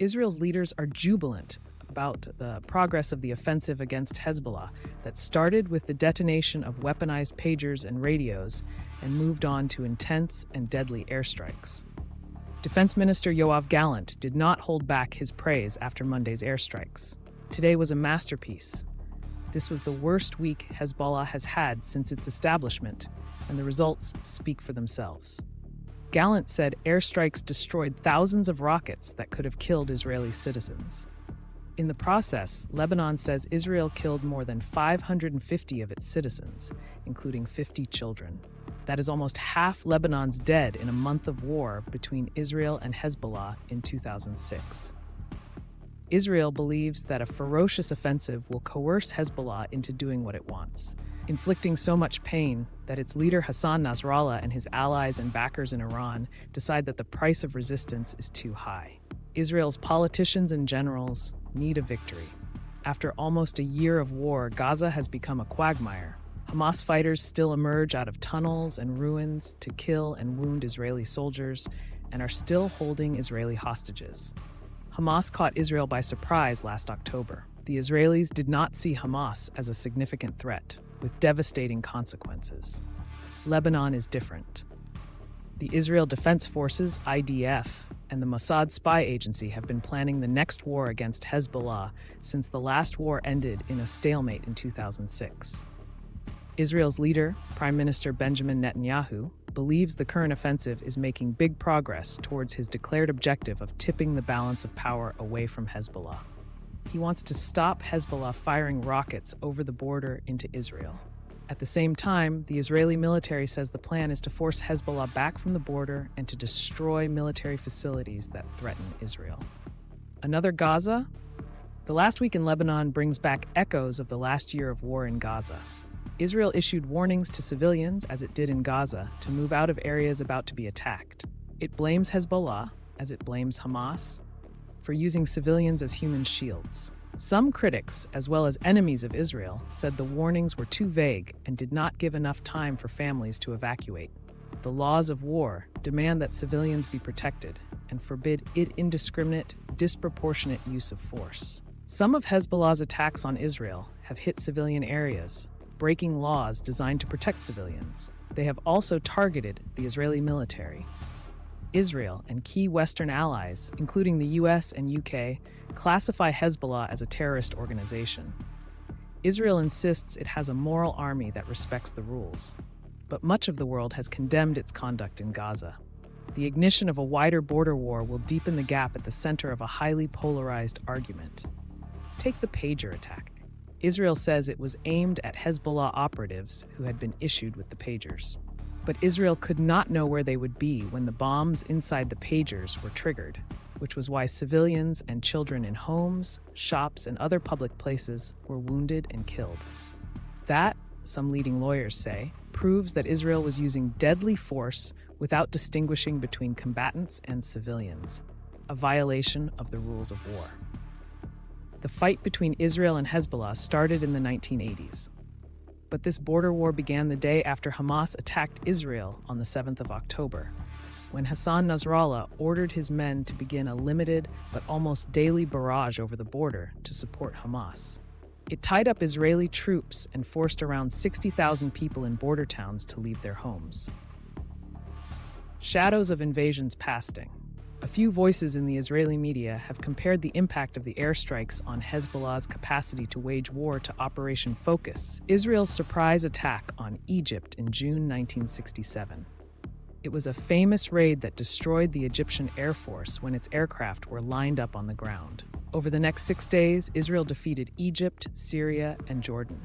Israel's leaders are jubilant about the progress of the offensive against Hezbollah that started with the detonation of weaponized pagers and radios and moved on to intense and deadly airstrikes. Defense Minister Yoav Gallant did not hold back his praise after Monday's airstrikes. Today was a masterpiece. This was the worst week Hezbollah has had since its establishment, and the results speak for themselves. Gallant said airstrikes destroyed thousands of rockets that could have killed Israeli citizens. In the process, Lebanon says Israel killed more than 550 of its citizens, including 50 children. That is almost half Lebanon's dead in a month of war between Israel and Hezbollah in 2006. Israel believes that a ferocious offensive will coerce Hezbollah into doing what it wants, inflicting so much pain that its leader Hassan Nasrallah and his allies and backers in Iran decide that the price of resistance is too high. Israel's politicians and generals need a victory. After almost a year of war, Gaza has become a quagmire. Hamas fighters still emerge out of tunnels and ruins to kill and wound Israeli soldiers and are still holding Israeli hostages. Hamas caught Israel by surprise last October. The Israelis did not see Hamas as a significant threat, with devastating consequences. Lebanon is different. The Israel Defense Forces, IDF, and the Mossad spy agency have been planning the next war against Hezbollah since the last war ended in a stalemate in 2006. Israel's leader, Prime Minister Benjamin Netanyahu, believes the current offensive is making big progress towards his declared objective of tipping the balance of power away from Hezbollah. He wants to stop Hezbollah firing rockets over the border into Israel. At the same time, the Israeli military says the plan is to force Hezbollah back from the border and to destroy military facilities that threaten Israel. Another Gaza? The last week in Lebanon brings back echoes of the last year of war in Gaza. Israel issued warnings to civilians, as it did in Gaza, to move out of areas about to be attacked. It blames Hezbollah, as it blames Hamas, for using civilians as human shields. Some critics, as well as enemies of Israel, said the warnings were too vague and did not give enough time for families to evacuate. The laws of war demand that civilians be protected and forbid indiscriminate, disproportionate use of force. Some of Hezbollah's attacks on Israel have hit civilian areas, breaking laws designed to protect civilians. They have also targeted the Israeli military. Israel and key Western allies, including the US and UK, classify Hezbollah as a terrorist organization. Israel insists it has a moral army that respects the rules, but much of the world has condemned its conduct in Gaza. The ignition of a wider border war will deepen the gap at the center of a highly polarized argument. Take the pager attack. Israel says it was aimed at Hezbollah operatives who had been issued with the pagers. But Israel could not know where they would be when the bombs inside the pagers were triggered, which was why civilians and children in homes, shops, and other public places were wounded and killed. That, some leading lawyers say, proves that Israel was using deadly force without distinguishing between combatants and civilians, a violation of the rules of war. The fight between Israel and Hezbollah started in the 1980s. But this border war began the day after Hamas attacked Israel on the 7th of October, when Hassan Nasrallah ordered his men to begin a limited but almost daily barrage over the border to support Hamas. It tied up Israeli troops and forced around 60,000 people in border towns to leave their homes. Shadows of invasions passing. A few voices in the Israeli media have compared the impact of the airstrikes on Hezbollah's capacity to wage war to Operation Focus, Israel's surprise attack on Egypt in June 1967. It was a famous raid that destroyed the Egyptian Air Force when its aircraft were lined up on the ground. Over the next 6 days, Israel defeated Egypt, Syria, and Jordan.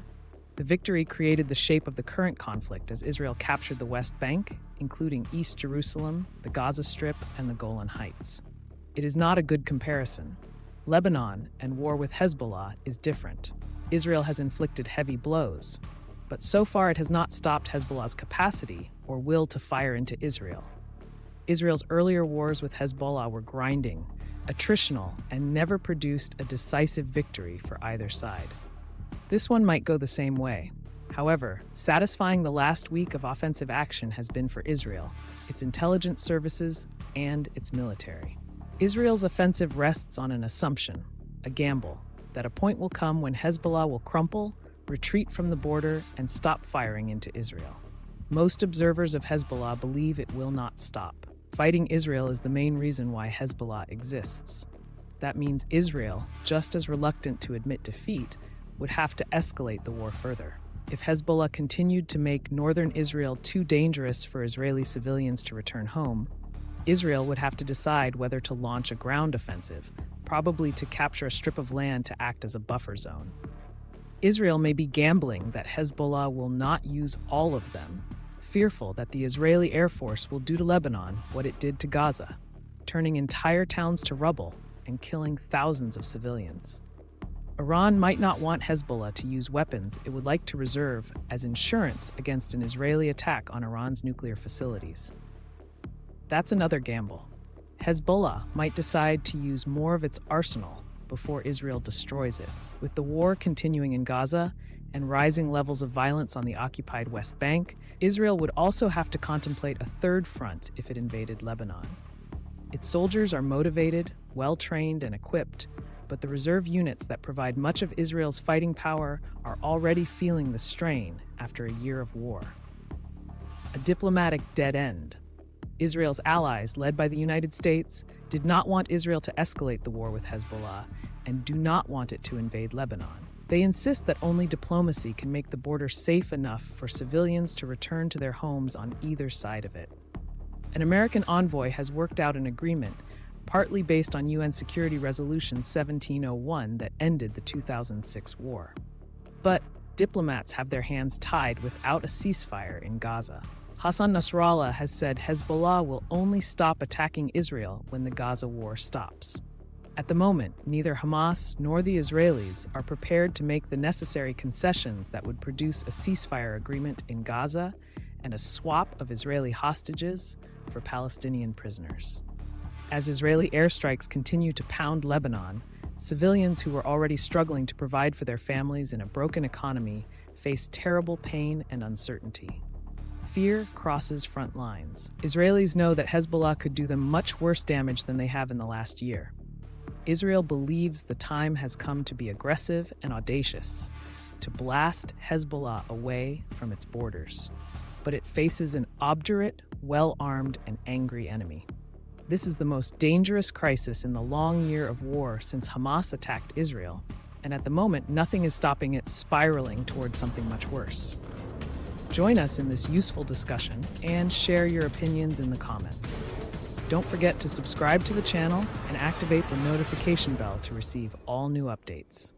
The victory created the shape of the current conflict as Israel captured the West Bank, including East Jerusalem, the Gaza Strip, and the Golan Heights. It is not a good comparison. Lebanon and war with Hezbollah is different. Israel has inflicted heavy blows, but so far it has not stopped Hezbollah's capacity or will to fire into Israel. Israel's earlier wars with Hezbollah were grinding, attritional, and never produced a decisive victory for either side. This one might go the same way. However, satisfying the last week of offensive action has been for Israel, its intelligence services, and its military. Israel's offensive rests on an assumption, a gamble, that a point will come when Hezbollah will crumple, retreat from the border, and stop firing into Israel. Most observers of Hezbollah believe it will not stop. Fighting Israel is the main reason why Hezbollah exists. That means Israel, just as reluctant to admit defeat, would have to escalate the war further. If Hezbollah continued to make northern Israel too dangerous for Israeli civilians to return home, Israel would have to decide whether to launch a ground offensive, probably to capture a strip of land to act as a buffer zone. Israel may be gambling that Hezbollah will not use all of them, fearful that the Israeli Air Force will do to Lebanon what it did to Gaza, turning entire towns to rubble and killing thousands of civilians. Iran might not want Hezbollah to use weapons it would like to reserve as insurance against an Israeli attack on Iran's nuclear facilities. That's another gamble. Hezbollah might decide to use more of its arsenal before Israel destroys it. With the war continuing in Gaza and rising levels of violence on the occupied West Bank, Israel would also have to contemplate a third front if it invaded Lebanon. Its soldiers are motivated, well-trained, and equipped, but the reserve units that provide much of Israel's fighting power are already feeling the strain after a year of war. A diplomatic dead end. Israel's allies, led by the United States, did not want Israel to escalate the war with Hezbollah and do not want it to invade Lebanon. They insist that only diplomacy can make the border safe enough for civilians to return to their homes on either side of it. An American envoy has worked out an agreement, partly based on UN Security Resolution 1701 that ended the 2006 war. But diplomats have their hands tied without a ceasefire in Gaza. Hassan Nasrallah has said Hezbollah will only stop attacking Israel when the Gaza war stops. At the moment, neither Hamas nor the Israelis are prepared to make the necessary concessions that would produce a ceasefire agreement in Gaza and a swap of Israeli hostages for Palestinian prisoners. As Israeli airstrikes continue to pound Lebanon, civilians who are already struggling to provide for their families in a broken economy face terrible pain and uncertainty. Fear crosses front lines. Israelis know that Hezbollah could do them much worse damage than they have in the last year. Israel believes the time has come to be aggressive and audacious, to blast Hezbollah away from its borders. But it faces an obdurate, well-armed, and angry enemy. This is the most dangerous crisis in the long year of war since Hamas attacked Israel, and at the moment, nothing is stopping it spiraling towards something much worse. Join us in this useful discussion and share your opinions in the comments. Don't forget to subscribe to the channel and activate the notification bell to receive all new updates.